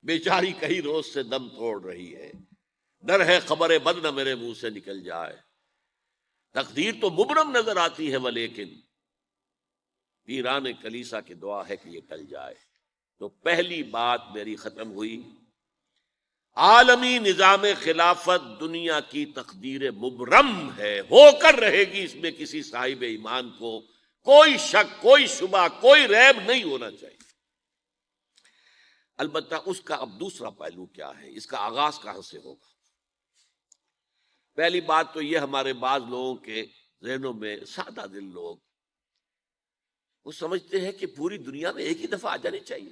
بیچاری کئی روز سے دم توڑ رہی ہے، ڈر ہے خبر بد نہ میرے منہ سے نکل جائے، تقدیر تو مبرم نظر آتی ہے ولیکن پیران کلیسا کی دعا ہے کہ یہ ٹل جائے۔ تو پہلی بات میری ختم ہوئی، عالمی نظام خلافت دنیا کی تقدیر مبرم ہے، ہو کر رہے گی، اس میں کسی صاحب ایمان کو کوئی شک، کوئی شبہ، کوئی ریب نہیں ہونا چاہیے۔ البتہ اس کا اب دوسرا پہلو کیا ہے، اس کا آغاز کہاں سے ہوگا؟ پہلی بات تو یہ، ہمارے بعض لوگوں کے ذہنوں میں، سادہ دل لوگ وہ سمجھتے ہیں کہ پوری دنیا میں ایک ہی دفعہ آ جانی چاہیے،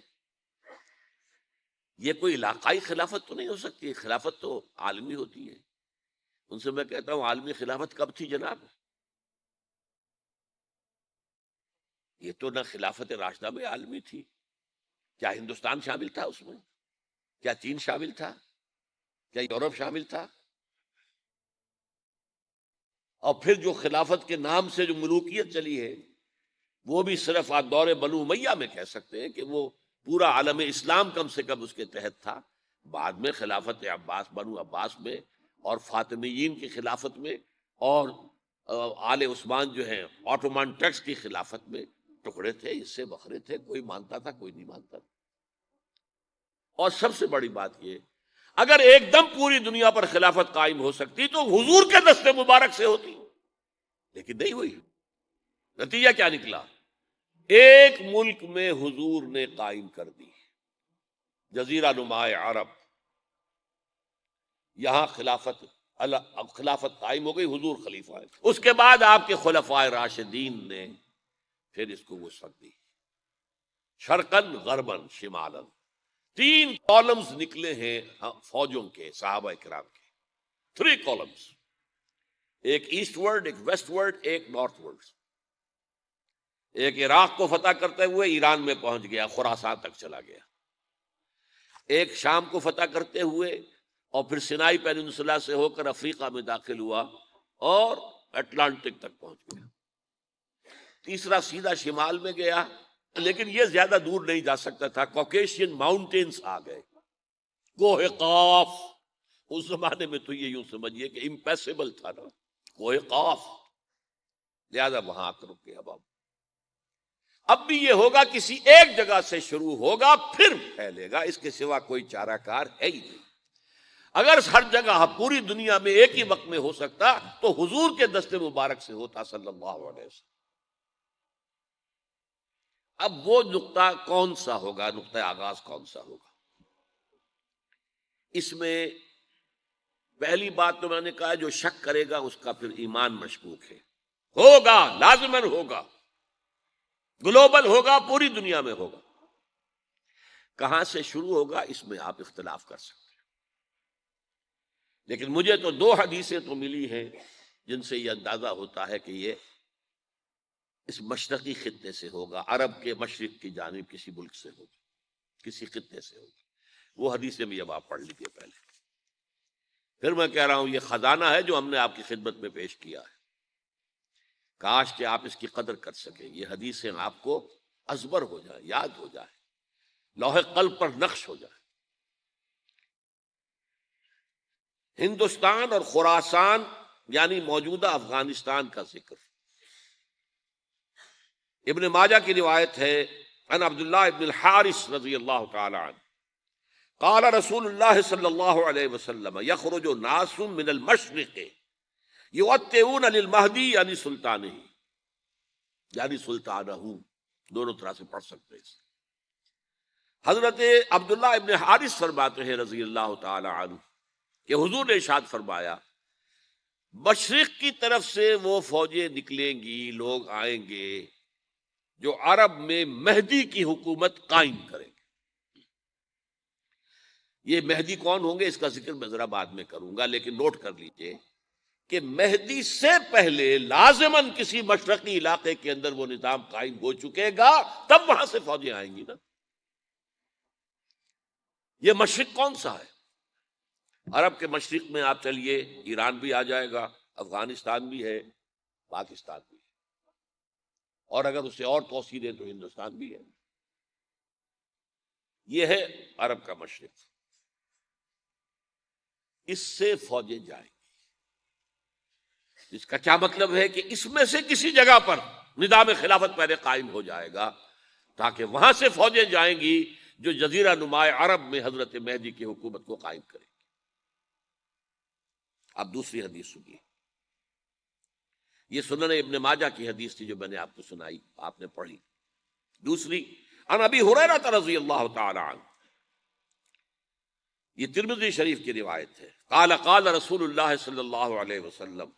یہ کوئی علاقائی خلافت تو نہیں ہو سکتی، خلافت تو عالمی ہوتی ہے۔ ان سے میں کہتا ہوں عالمی خلافت کب تھی جناب؟ یہ تو نہ خلافت راشدہ میں عالمی تھی، کیا ہندوستان شامل تھا اس میں؟ کیا چین شامل تھا؟ کیا یورپ شامل تھا؟ اور پھر جو خلافت کے نام سے جو ملوکیت چلی ہے، وہ بھی صرف آپ دور بنو امیہ میں کہہ سکتے ہیں کہ وہ پورا عالم اسلام کم سے کم اس کے تحت تھا۔ بعد میں خلافت عباس، بنو عباس میں، اور فاطمیین کی خلافت میں، اور آل عثمان جو ہیں آٹومان ٹرکس کی خلافت میں ٹکڑے تھے، اس سے بکھرے تھے، کوئی مانتا تھا کوئی نہیں مانتا تھا۔ اور سب سے بڑی بات یہ، اگر ایک دم پوری دنیا پر خلافت قائم ہو سکتی تو حضور کے دست مبارک سے ہوتی، لیکن نہیں ہوئی۔ نتیجہ کیا نکلا؟ ایک ملک میں حضور نے قائم کر دی، جزیرہ نما عرب، یہاں خلافت قائم ہو گئی، حضور خلیفہ ہے۔ اس کے بعد آپ کے خلفائے راشدین نے پھر اس کو وسعت دی، شرقاً غرباً شمالاً، 3 کالمز نکلے ہیں فوجوں کے، صحابہ کرام کے، 3 کالمز، ایک ایسٹ ورڈ، ایک ویسٹ ورڈ، ایک نارتھ ورڈ۔ ایک عراق کو فتح کرتے ہوئے ایران میں پہنچ گیا، خراسان تک چلا گیا، ایک شام کو فتح کرتے ہوئے اور پھر سینائی پیننسولا سے ہو کر افریقہ میں داخل ہوا اور اٹلانٹک تک پہنچ گیا، تیسرا سیدھا شمال میں گیا، لیکن یہ زیادہ دور نہیں جا سکتا تھا، کوکیشین ماؤنٹینز آ گئے، کوہ قاف، اس زمانے میں تو یہ یوں سمجھیے کہ امپیسیبل تھا نا، کوہ قاف، لہذا وہاں آ کر رک گیا۔ اب بھی یہ ہوگا، کسی ایک جگہ سے شروع ہوگا پھر پھیلے گا، اس کے سوا کوئی چارہ کار ہے ہی نہیں۔ اگر ہر جگہ پوری دنیا میں ایک ہی وقت میں ہو سکتا تو حضور کے دست مبارک سے ہوتا صلی اللہ علیہ وسلم۔ اب وہ نقطہ کون سا ہوگا، نقطہ آغاز کون سا ہوگا؟ اس میں پہلی بات تو میں نے کہا، جو شک کرے گا اس کا پھر ایمان مشکوک ہے، ہوگا، لازماً ہوگا، گلوبل ہوگا، پوری دنیا میں ہوگا۔ کہاں سے شروع ہوگا اس میں آپ اختلاف کر سکتے ہیں، لیکن مجھے تو 2 حدیثیں تو ملی ہیں جن سے یہ اندازہ ہوتا ہے کہ یہ اس مشرقی خطے سے ہوگا، عرب کے مشرق کی جانب کسی ملک سے ہوگا، کسی خطے سے ہوگا۔ وہ حدیثیں بھی اب آپ پڑھ لیجیے پہلے، پھر میں کہہ رہا ہوں یہ خزانہ ہے جو ہم نے آپ کی خدمت میں پیش کیا ہے، کاش کہ آپ اس کی قدر کر سکیں، یہ حدیثیں آپ کو ازبر ہو جائے، یاد ہو جائے، لوح قلب پر نقش ہو جائے۔ ہندوستان اور خراسان یعنی موجودہ افغانستان کا ذکر ابن ماجہ کی روایت ہے، عن عبداللہ ابن الحارث رضی اللہ تعالی عنہ قال رسول اللہ صلی اللہ علیہ وسلم یخرج ناس من المشرق یوطئون للمہدی یعنی سلطانہ، یعنی سلطانہ، دونوں طرح سے پڑھ سکتے ہیں۔ حضرت عبداللہ ابن حارث فرماتے ہیں رضی اللہ تعالی عنہ کہ حضور نے ارشاد فرمایا، مشرق کی طرف سے وہ فوجیں نکلیں گی، لوگ آئیں گے جو عرب میں مہدی کی حکومت قائم کریں گے۔ یہ مہدی کون ہوں گے اس کا ذکر میں ذرا بعد میں کروں گا، لیکن نوٹ کر لیجئے کہ مہدی سے پہلے لازماً کسی مشرقی علاقے کے اندر وہ نظام قائم ہو چکے گا، تب وہاں سے فوجیں آئیں گی نا۔ یہ مشرق کون سا ہے؟ عرب کے مشرق میں آپ چلیے، ایران بھی آ جائے گا، افغانستان بھی ہے، پاکستان بھی ہے، اور اگر اسے اور توسیع دیں تو ہندوستان بھی ہے۔ یہ ہے عرب کا مشرق، اس سے فوجیں جائیں گی۔ اس کا کیا مطلب ہے کہ اس میں سے کسی جگہ پر نظام خلافت پہلے قائم ہو جائے گا، تاکہ وہاں سے فوجیں جائیں گی جو جزیرہ نماء عرب میں حضرت مہدی کی حکومت کو قائم کریں گی۔ اب دوسری حدیث سنیے، یہ سنن ابن ماجہ کی حدیث تھی جو میں نے آپ کو سنائی، آپ نے پڑھی۔ دوسری، عن ابی ہریرہ رضی اللہ تعالی عنہ، یہ ترمذی شریف کی روایت ہے، قال قال رسول اللہ صلی اللہ علیہ وسلم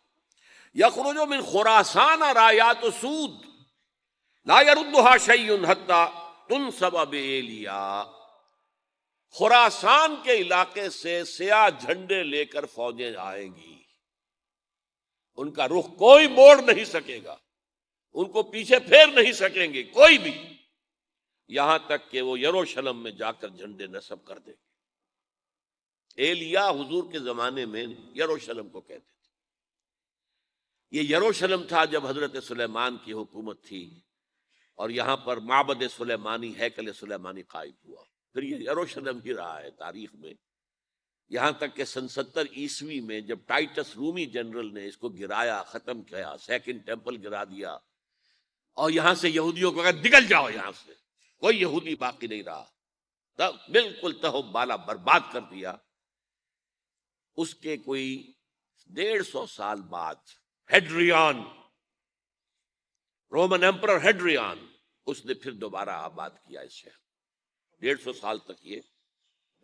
یخرج من خراسان رایات سود لا يردها شیء حتی تنصب بإیلیا، خراسان کے علاقے سے سیاہ جھنڈے لے کر فوجیں آئیں گی، ان کا رخ کوئی موڑ نہیں سکے گا، ان کو پیچھے پھیر نہیں سکیں گے کوئی بھی، یہاں تک کہ وہ یروشلم میں جا کر جھنڈے نصب کر دیں گے۔ ایلیا حضور کے زمانے میں یروشلم کو کہتے تھے۔ یہ یروشلم تھا جب حضرت سلیمان کی حکومت تھی، اور یہاں پر معبد سلیمانی، ہیکل سلیمانی قائم ہوا، پھر یہ یروشلم ہی رہا ہے تاریخ میں، یہاں تک کہ سن 70 عیسوی میں جب ٹائٹس رومی جنرل نے اس کو گرایا، ختم کیا، سیکنڈ ٹیمپل گرا دیا، اور یہاں سے یہودیوں کو کہا نکل جاؤ یہاں سے، کوئی یہودی باقی نہیں رہا، تب بالکل تہو بالا برباد کر دیا۔ اس کے کوئی 150 سال بعد ہیڈریان، رومن ایمپرر ہیڈریان، اس نے پھر دوبارہ آباد کیا اس شہر۔ 150 سال تک یہ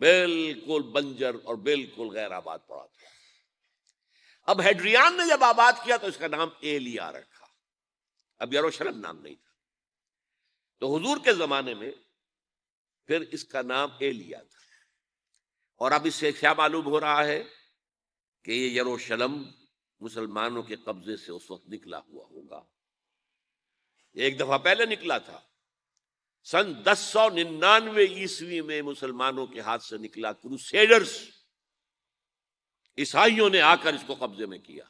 بالکل بنجر اور بالکل غیر آباد پڑا تھا۔ اب ہیڈریان نے جب آباد کیا تو اس کا نام ایلیا رکھا، اب یروشلم نام نہیں تھا، تو حضور کے زمانے میں پھر اس کا نام ایلیا تھا۔ اور اب اس سے کیا معلوم ہو رہا ہے کہ یہ یروشلم مسلمانوں کے قبضے سے اس وقت نکلا ہوا ہوگا، ایک دفعہ پہلے نکلا تھا، سن 1099 عیسوی میں مسلمانوں کے ہاتھ سے نکلا، کروسیڈرز، عیسائیوں نے آ کر اس کو قبضے میں کیا،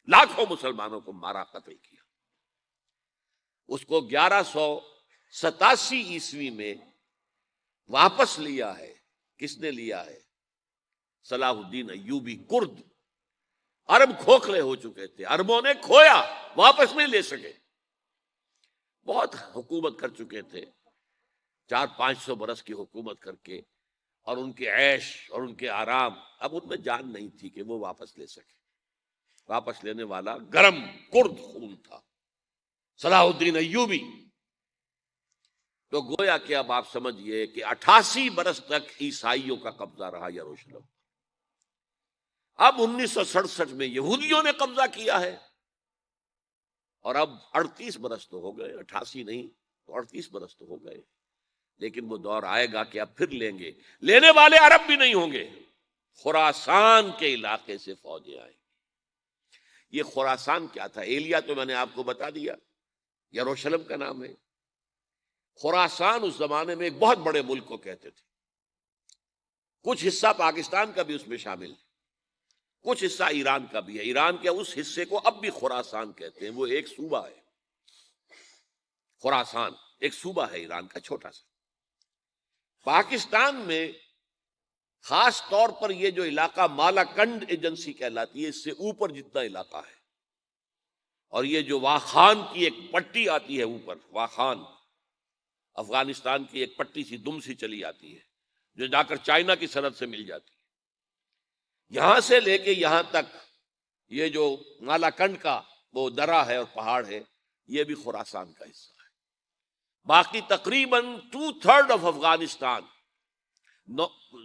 لاکھوں مسلمانوں کو مارا، قتل کیا۔ اس کو 1187 عیسوی میں واپس لیا ہے۔ کس نے لیا ہے؟ صلاح الدین ایوبی، کرد۔ عرب کھوکھلے ہو چکے تھے، عربوں نے کھویا، واپس نہیں لے سکے، بہت حکومت کر چکے تھے، 400-500 برس کی حکومت کر کے، اور ان کے عیش اور ان کے آرام، اب ان میں جان نہیں تھی کہ وہ واپس لے سکے۔ واپس لینے والا گرم کرد خون تھا، صلاح الدین ایوبی۔ تو گویا کہ اب آپ سمجھئے کہ 88 برس تک عیسائیوں کا قبضہ رہا یروشلم۔ اب 1967 میں یہودیوں نے قبضہ کیا ہے، اور اب 38 برس تو ہو گئے، 88 نہیں تو 38 برس تو ہو گئے، لیکن وہ دور آئے گا کہ اب پھر لیں گے، لینے والے عرب بھی نہیں ہوں گے، خراسان کے علاقے سے فوجیں آئیں گی۔ یہ خراسان کیا تھا؟ ایلیا تو میں نے آپ کو بتا دیا، یروشلم کا نام ہے۔ خراسان اس زمانے میں ایک بہت بڑے ملک کو کہتے تھے، کچھ حصہ پاکستان کا بھی اس میں شامل ہے، کچھ حصہ ایران کا بھی ہے، ایران کے اس حصے کو اب بھی خراسان کہتے ہیں، وہ ایک صوبہ ہے، خراسان ایک صوبہ ہے ایران کا چھوٹا سا۔ پاکستان میں خاص طور پر یہ جو علاقہ مالاکنڈ ایجنسی کہلاتی ہے، اس سے اوپر جتنا علاقہ ہے، اور یہ جو واخان کی ایک پٹی آتی ہے اوپر، واخان افغانستان کی ایک پٹی سی دم سی چلی آتی ہے جو جا کر چائنا کی سرحد سے مل جاتی ہے، یہاں سے لے کے یہاں تک یہ جو مالاکنڈ کا وہ درہ ہے اور پہاڑ ہے، یہ بھی خراسان کا حصہ ہے۔ باقی تقریباً 2/3 آف افغانستان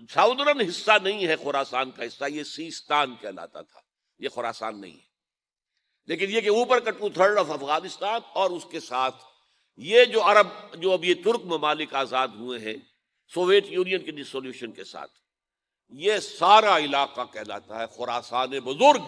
ساؤدرن حصہ نہیں ہے خراسان کا حصہ، یہ سیستان کہلاتا تھا، یہ خراسان نہیں ہے، لیکن یہ کہ اوپر کا 2/3 آف افغانستان، اور اس کے ساتھ یہ جو عرب، جو اب یہ ترک ممالک آزاد ہوئے ہیں سوویت یونین کی ڈسولوشن کے ساتھ، یہ سارا علاقہ کہلاتا ہے خراسان بزرگ۔